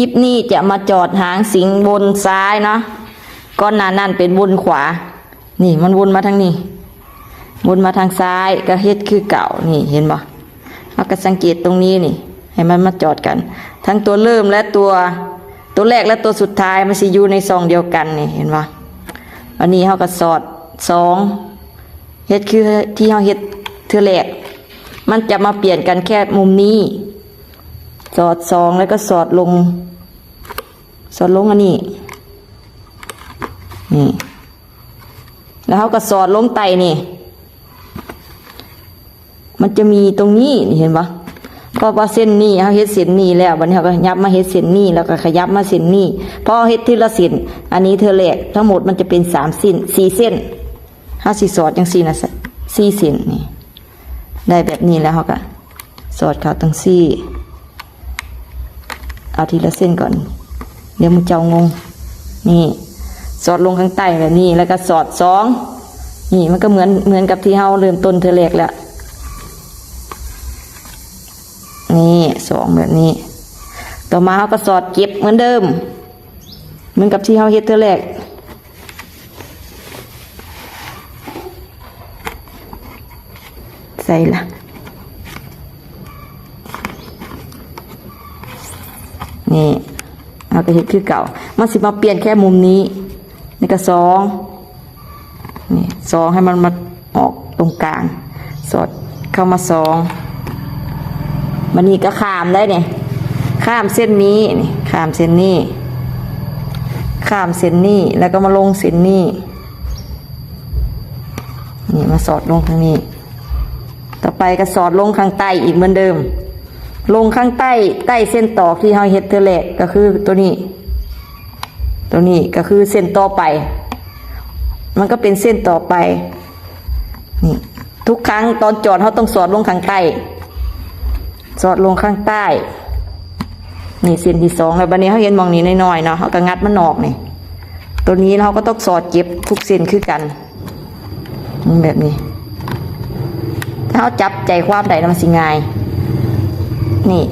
ลิปนี้จะมาจอดหางสิงบนซ้ายเนาะก้อนหน้านั่นเป็นบนขวานี่มันวนมาทางนี้วนมาทางซ้ายก็เฮ็ดคือเก่านี่เห็นบ่เราก็สังเกตตรงนี้นี่ให้มันมาจอดกันทั้งตัวเริ่มและตัวแรกและตัวสุดท้ายมันสิอยู่ในซองเดียวกันนี่เห็นบ่อันนี้เขาก็สอดสองเฮ็ดคือที่เขาเฮ็ดเทื่อแรกมันจะมาเปลี่ยนกันแค่มุมนี้สอดสองแล้วก็สอดลงอันนี้นี่แล้วเขาก็สอดลงไตนี่มันจะมีตรงนี้เห็นปะพอเส้นนี้เขาเฮ็ดเส้นนี้แล้ววันนี้เขาก็ยับมาเฮ็ดเส้นนี้แล้วก็ขยับมาเส้นนี้พอเฮ็ดทีละเส้นอันนี้เธอแหลกทั้งหมดมันจะเป็น3 เส้น4 เส้น5 4สอดจัง4นะ4 เส้นนี่ได้แบบนี้แล้วเขาก็สอดเข้าตั้ง4เอาทีละเส้นก่อนเดี๋ยวมึงเจ้างงนี่สอดลงข้างใต้แบบนี้แล้วก็สอด2นี่มันก็เหมือนกับที่เราเริ่มต้นเธอแรกแล้วนี่2แบบนี้ต่อมาเราก็สอดเก็บเหมือนเดิมเหมือนกับที่เราเฮ็ดเธอแรกใส่ละนี่เราก็เฮ็ดคือเก่ามันสิมาเปลี่ยนแค่มุมนี้นี่ก็2นี่2ให้มันมาออกตรงกลางสอดเข้ามา2มันนี่ก็ข้ามได้เนี่ยข้ามเส้นนี้นี่ข้ามเส้นนี้ข้ามเส้นนี้แล้วก็มาลงเส้นนี้นี่มาสอดลงทางนี้ต่อไปก็สอดลงข้างใต้อีกเหมือนเดิมลงข้างใต้เส้นตอกที่เราเฮ็ดเธอแรกก็คือตัวนี้ก็คือเส้นต่อไปมันก็เป็นเส้นต่อไปนี่ทุกครั้งตอนจอดเขาต้องสอดลงข้างใต้สอดลงข้างใต้นี่เส้นที่2แล้วบัดนี้เขาเห็นมองนี้น้อยๆเนาะเขาก็งัดมันออกนี่ตัวนี้เราก็ต้องสอดเก็บทุกเส้นคือกันแบบนี้ถ้าเขาจับใจความใดมันสิง่ายนี่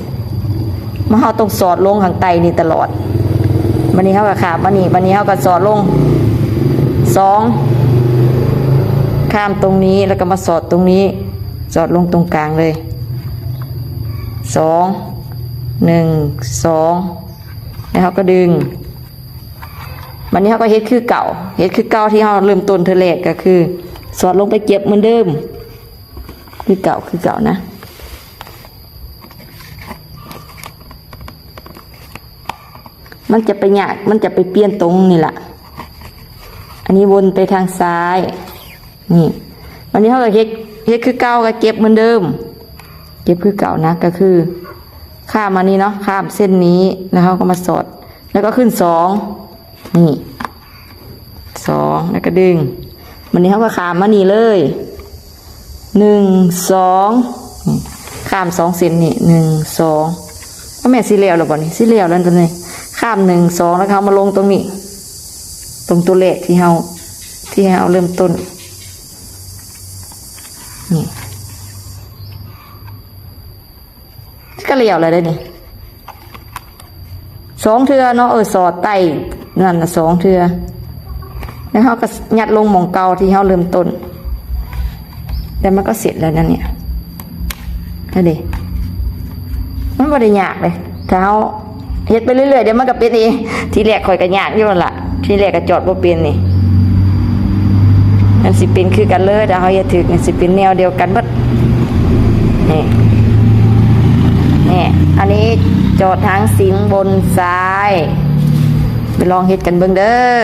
มาเขาต้องสอดลงข้างใต้นี่ตลอดวันนี้เขาก็ขาบวันนี้เขาก็สอดลง2ข้ามตรงนี้แล้วก็มาสอดตรงนี้สอดลงตรงกลางเลย2 1 2แล้วเขาก็ดึงวันนี้เขาก็เฮ็ดคือเก่าที่เขาเริ่มต้นเธอแรกก็คือสอดลงไปเก็บเหมือนเดิมคือเก่านะมันจะไปหยากมันจะไปเปลี่ยนตรงนี่แหละอันนี้วนไปทางซ้ายนี่วันนี้เขาก็เฮ็ดคือเก่าก็เก็บเหมือนเดิมเก็บคือเก่านะก็คือข้ามมานี่เนาะข้ามเส้นนี้แล้วเขาก็มาสอดแล้วก็ขึ้น2นี่2แล้วก็ดึงวันนี้เขาก็ข้ามมานี่เลย1 2ข้าม2เส้นนี่1 2ก็แม่สิแล้วหรอบ่นี่สิแล้วแล้วตรงนี้ข้าม1 2แล้วเขามาลงตรงนี้ตรงตัวเลขที่เราเริ่มต้นนี่ก็เลี้ยวเลยได้นี่2 เทื่อเนาะสอดไต่นั่นน่ะ2 เทื่อแล้วเขาก็ยัดลงหม่องเก่าที่เขาเริ่มต้นแต่มันก็เสร็จแล้วนั่นเนี่ยนั่นดิมันไม่ได้ยากเลยถ้าเขาเฮ็ดไปเรื่อยๆเดี๋ยวมันก็เป็นเองทีแรกข่อยก็ยากอยู่นั่นล่ะทีแรกก็จอดบ่เป็นนี่มันสิเป็นคือกันเลยแต่เขาอย่าถึกมันสิเป็นแนวเดียวกันบัดนี่อันนี้จอดทางสิงบนซ้ายไปลองเฮ็ดกันเบิ่งเด้อ